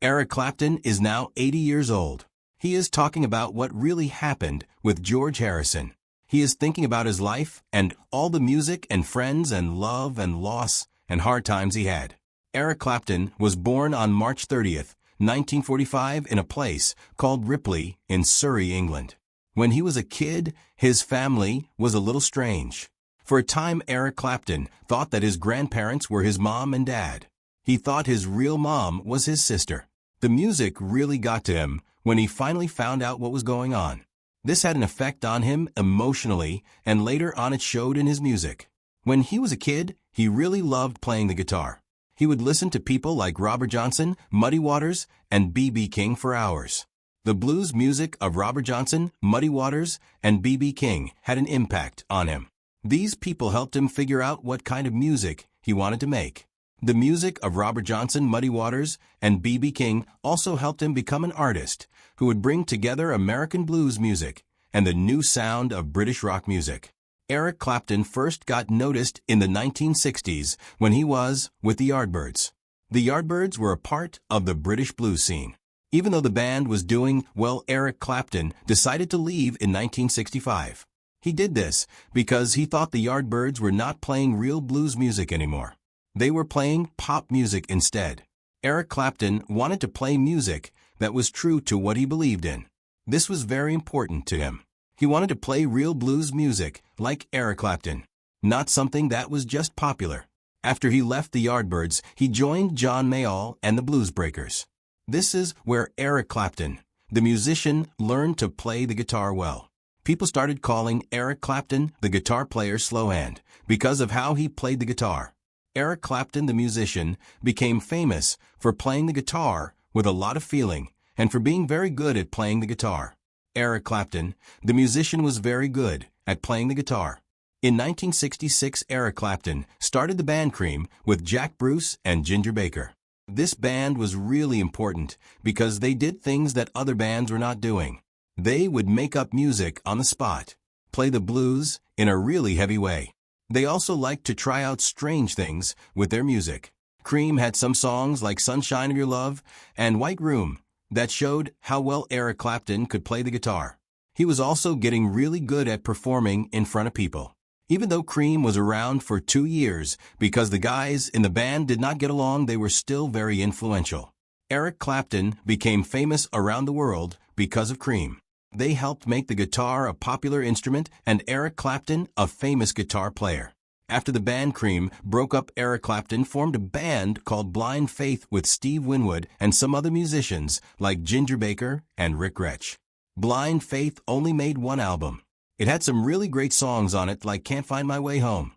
Eric Clapton is now 80 years old. He is talking about what really happened with George Harrison. He is thinking about his life and all the music and friends and love and loss and hard times he had. Eric Clapton was born on March 30th, 1945 in a place called Ripley in Surrey, England. When he was a kid, his family was a little strange. For a time, Eric Clapton thought that his grandparents were his mom and dad. He thought his real mom was his sister. The music really got to him when he finally found out what was going on. This had an effect on him emotionally, and later on it showed in his music. When he was a kid, he really loved playing the guitar. He would listen to people like Robert Johnson, Muddy Waters, and B.B. King for hours. The blues music of Robert Johnson, Muddy Waters, and B.B. King had an impact on him. These people helped him figure out what kind of music he wanted to make. The music of Robert Johnson, Muddy Waters, and B.B. King also helped him become an artist who would bring together American blues music and the new sound of British rock music. Eric Clapton first got noticed in the 1960s when he was with the Yardbirds. The Yardbirds were a part of the British blues scene. Even though the band was doing well, Eric Clapton decided to leave in 1965. He did this because he thought the Yardbirds were not playing real blues music anymore. They were playing pop music instead. Eric Clapton wanted to play music that was true to what he believed in. This was very important to him. He wanted to play real blues music like Eric Clapton, not something that was just popular. After he left the Yardbirds, he joined John Mayall and the Blues Breakers. This is where Eric Clapton, the musician, learned to play the guitar well. People started calling Eric Clapton the guitar player slowhand because of how he played the guitar. Eric Clapton, the musician, became famous for playing the guitar with a lot of feeling and for being very good at playing the guitar. Eric Clapton, the musician, was very good at playing the guitar. In 1966, Eric Clapton started the band Cream with Jack Bruce and Ginger Baker. This band was really important because they did things that other bands were not doing. They would make up music on the spot, play the blues in a really heavy way. They also liked to try out strange things with their music. Cream had some songs like Sunshine of Your Love and White Room that showed how well Eric Clapton could play the guitar. He was also getting really good at performing in front of people. Even though Cream was around for 2 years because the guys in the band did not get along, they were still very influential. Eric Clapton became famous around the world because of Cream. They helped make the guitar a popular instrument and Eric Clapton a famous guitar player. After the band Cream broke up, Eric Clapton formed a band called Blind Faith with Steve Winwood and some other musicians like Ginger Baker and Rick Gretsch. Blind Faith only made one album. It had some really great songs on it like Can't Find My Way Home.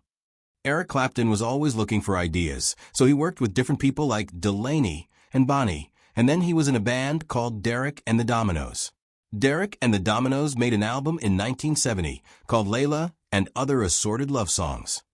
Eric Clapton was always looking for ideas, so he worked with different people like Delaney and Bonnie, and then he was in a band called Derek and the Dominoes. Derek and the Dominoes made an album in 1970 called Layla and Other Assorted Love Songs.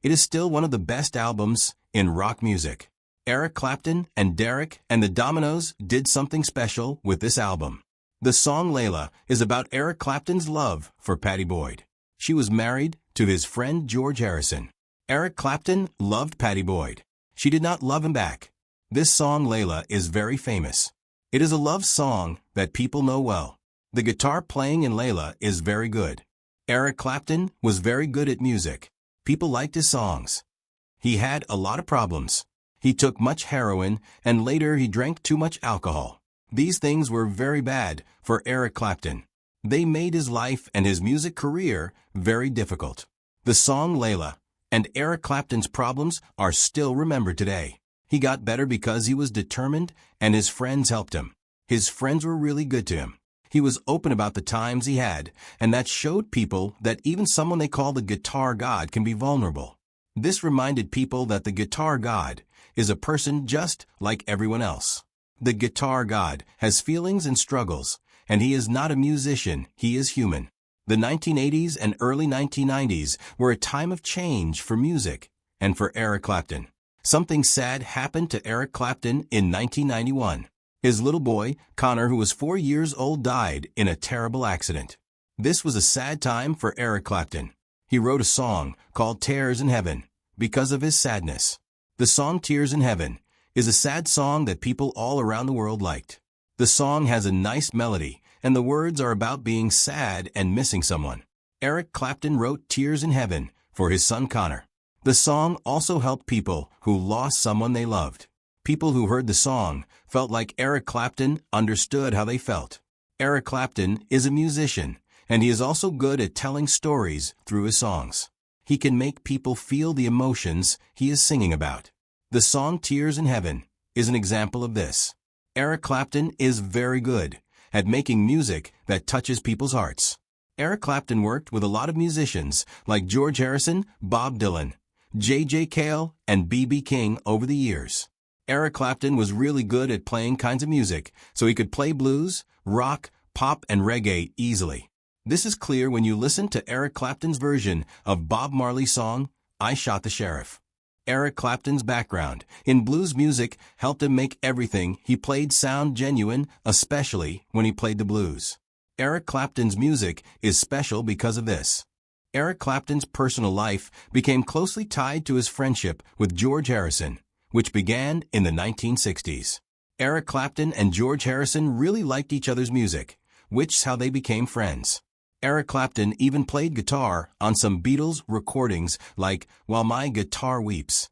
It is still one of the best albums in rock music. Eric Clapton and Derek and the Dominoes did something special with this album. The song Layla is about Eric Clapton's love for Pattie Boyd. She was married to his friend George Harrison. Eric Clapton loved Pattie Boyd. She did not love him back. This song Layla is very famous. It is a love song that people know well. The guitar playing in Layla is very good. Eric Clapton was very good at music. People liked his songs. He had a lot of problems. He took much heroin and later he drank too much alcohol. These things were very bad for Eric Clapton. They made his life and his music career very difficult. The song Layla and Eric Clapton's problems are still remembered today. He got better because he was determined and his friends helped him. His friends were really good to him. He was open about the times he had, and that showed people that even someone they call the guitar god can be vulnerable. This reminded people that the guitar god is a person just like everyone else. The guitar god has feelings and struggles, and he is not a musician, he is human. The 1980s and early 1990s were a time of change for music and for Eric Clapton. Something sad happened to Eric Clapton in 1991. His little boy, Connor, who was 4 years old, died in a terrible accident. This was a sad time for Eric Clapton. He wrote a song called Tears in Heaven because of his sadness. The song Tears in Heaven is a sad song that people all around the world liked. The song has a nice melody, and the words are about being sad and missing someone. Eric Clapton wrote Tears in Heaven for his son Connor. The song also helped people who lost someone they loved. People who heard the song felt like Eric Clapton understood how they felt. Eric Clapton is a musician, and he is also good at telling stories through his songs. He can make people feel the emotions he is singing about. The song Tears in Heaven is an example of this. Eric Clapton is very good at making music that touches people's hearts. Eric Clapton worked with a lot of musicians like George Harrison, Bob Dylan, J.J. Cale, and B.B. King over the years. Eric Clapton was really good at playing kinds of music, so he could play blues, rock, pop, and reggae easily. This is clear when you listen to Eric Clapton's version of Bob Marley's song, I Shot the Sheriff. Eric Clapton's background in blues music helped him make everything he played sound genuine, especially when he played the blues. Eric Clapton's music is special because of this. Eric Clapton's personal life became closely tied to his friendship with George Harrison, which began in the 1960s. Eric Clapton and George Harrison really liked each other's music, which is how they became friends. Eric Clapton even played guitar on some Beatles recordings like While My Guitar Weeps.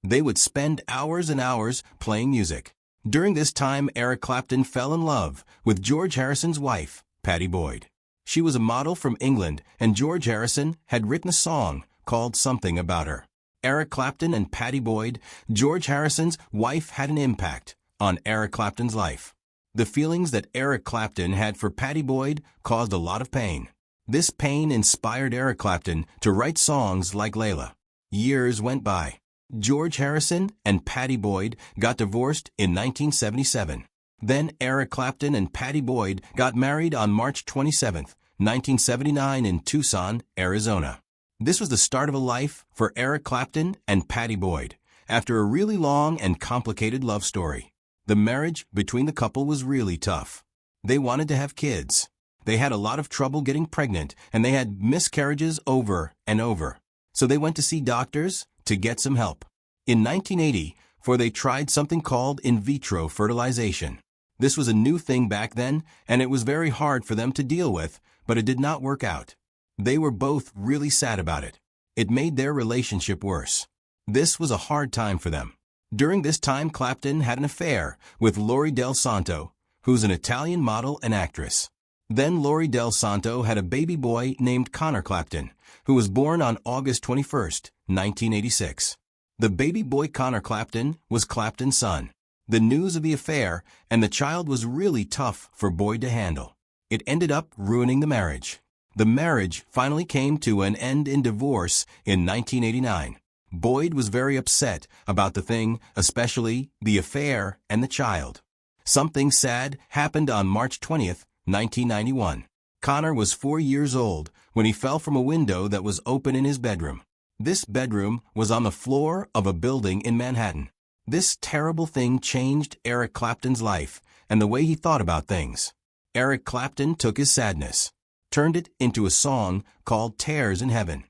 They would spend hours and hours playing music. During this time, Eric Clapton fell in love with George Harrison's wife, Pattie Boyd. She was a model from England, and George Harrison had written a song called Something About Her. Eric Clapton and Pattie Boyd, George Harrison's wife, had an impact on Eric Clapton's life. The feelings that Eric Clapton had for Pattie Boyd caused a lot of pain. This pain inspired Eric Clapton to write songs like Layla. Years went by. George Harrison and Pattie Boyd got divorced in 1977. Then Eric Clapton and Pattie Boyd got married on March 27, 1979 in Tucson, Arizona. This was the start of a life for Eric Clapton and Pattie Boyd, after a really long and complicated love story. The marriage between the couple was really tough. They wanted to have kids. They had a lot of trouble getting pregnant, and they had miscarriages over and over. So they went to see doctors to get some help. In 1980, they tried something called in vitro fertilization. This was a new thing back then, and it was very hard for them to deal with, but it did not work out. They were both really sad about it. It made their relationship worse. This was a hard time for them. During this time, Clapton had an affair with Lori Del Santo, who's an Italian model and actress. Then Lori Del Santo had a baby boy named Connor Clapton, who was born on August 21, 1986. The baby boy Connor Clapton was Clapton's son. The news of the affair and the child was really tough for Boyd to handle. It ended up ruining the marriage. The marriage finally came to an end in divorce in 1989. Boyd was very upset about the thing, especially the affair and the child. Something sad happened on March 20th, 1991. Connor was 4 years old when he fell from a window that was open in his bedroom. This bedroom was on the floor of a building in Manhattan. This terrible thing changed Eric Clapton's life and the way he thought about things. Eric Clapton took his sadness, turned it into a song called Tears in Heaven.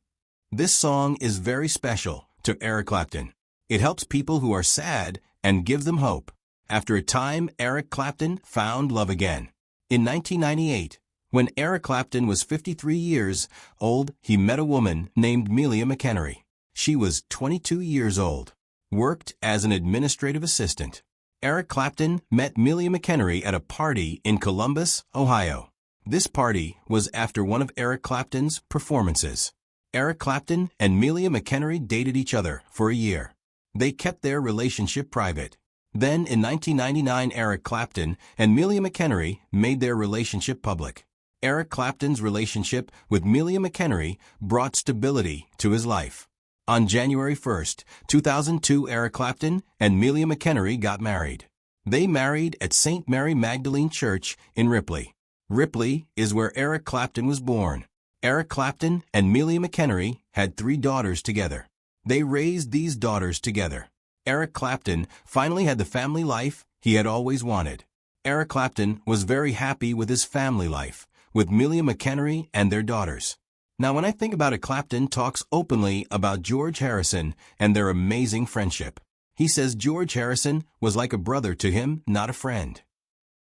This song is very special to Eric Clapton. It helps people who are sad and gives them hope. After a time, Eric Clapton found love again. In 1998, when Eric Clapton was 53 years old, he met a woman named Melia McHenry. She was 22 years old, worked as an administrative assistant. Eric Clapton met Melia McHenry at a party in Columbus, Ohio. This party was after one of Eric Clapton's performances. Eric Clapton and Melia McHenry dated each other for a year. They kept their relationship private. Then, in 1999, Eric Clapton and Melia McHenry made their relationship public. Eric Clapton's relationship with Melia McHenry brought stability to his life. On January 1, 2002, Eric Clapton and Melia McHenry got married. They married at St. Mary Magdalene Church in Ripley. Ripley is where Eric Clapton was born. Eric Clapton and Melia McHenry had 3 daughters together. They raised these daughters together. Eric Clapton finally had the family life he had always wanted. Eric Clapton was very happy with his family life, with Melia McHenry and their daughters. Now, when I think about it, Clapton talks openly about George Harrison and their amazing friendship. He says George Harrison was like a brother to him, not a friend.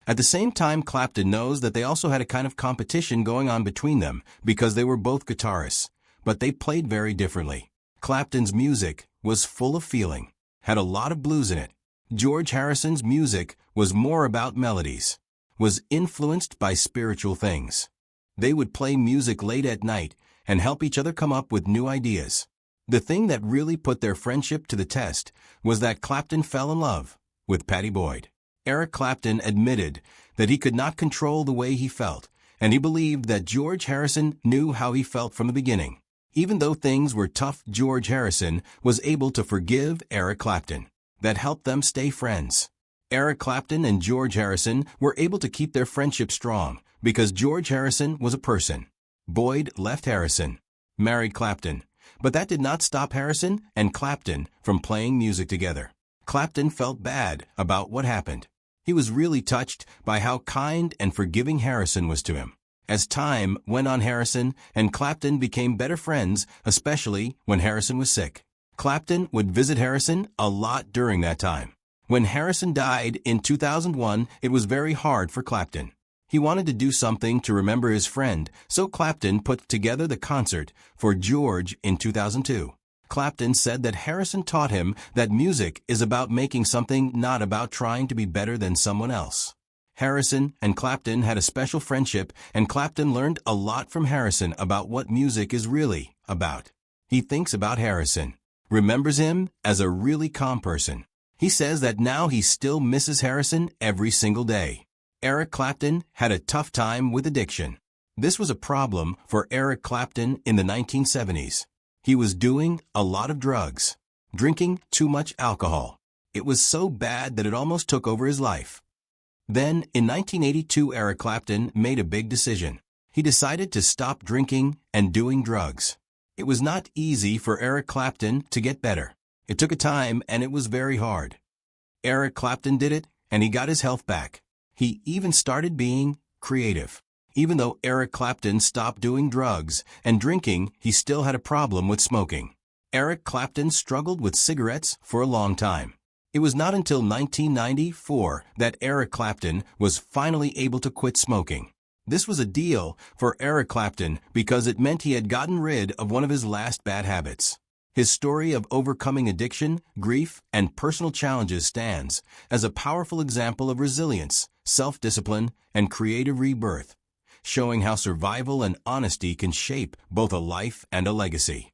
At the same time, Clapton knows that they also had a kind of competition going on between them because they were both guitarists, but they played very differently. Clapton's music was full of feeling, had a lot of blues in it. George Harrison's music was more about melodies, was influenced by spiritual things. They would play music late at night and help each other come up with new ideas. The thing that really put their friendship to the test was that Clapton fell in love with Pattie Boyd. Eric Clapton admitted that he could not control the way he felt, and he believed that George Harrison knew how he felt from the beginning. Even though things were tough, George Harrison was able to forgive Eric Clapton. That helped them stay friends. Eric Clapton and George Harrison were able to keep their friendship strong because George Harrison was a person. Boyd left Harrison, married Clapton, but that did not stop Harrison and Clapton from playing music together. Clapton felt bad about what happened. He was really touched by how kind and forgiving Harrison was to him. As time went on, Harrison and Clapton became better friends, especially when Harrison was sick. Clapton would visit Harrison a lot during that time. When Harrison died in 2001, it was very hard for Clapton. He wanted to do something to remember his friend, so Clapton put together the concert for George in 2002. Clapton said that Harrison taught him that music is about making something, not about trying to be better than someone else. Harrison and Clapton had a special friendship, and Clapton learned a lot from Harrison about what music is really about. He thinks about Harrison, remembers him as a really calm person. He says that now he still misses Harrison every single day. Eric Clapton had a tough time with addiction. This was a problem for Eric Clapton in the 1970s. He was doing a lot of drugs, drinking too much alcohol. It was so bad that it almost took over his life. Then, in 1982, Eric Clapton made a big decision. He decided to stop drinking and doing drugs. It was not easy for Eric Clapton to get better. It took a time and it was very hard. Eric Clapton did it and he got his health back. He even started being creative. Even though Eric Clapton stopped doing drugs and drinking, he still had a problem with smoking. Eric Clapton struggled with cigarettes for a long time. It was not until 1994 that Eric Clapton was finally able to quit smoking. This was a deal for Eric Clapton because it meant he had gotten rid of one of his last bad habits. His story of overcoming addiction, grief, and personal challenges stands as a powerful example of resilience, self-discipline, and creative rebirth, showing how survival and honesty can shape both a life and a legacy.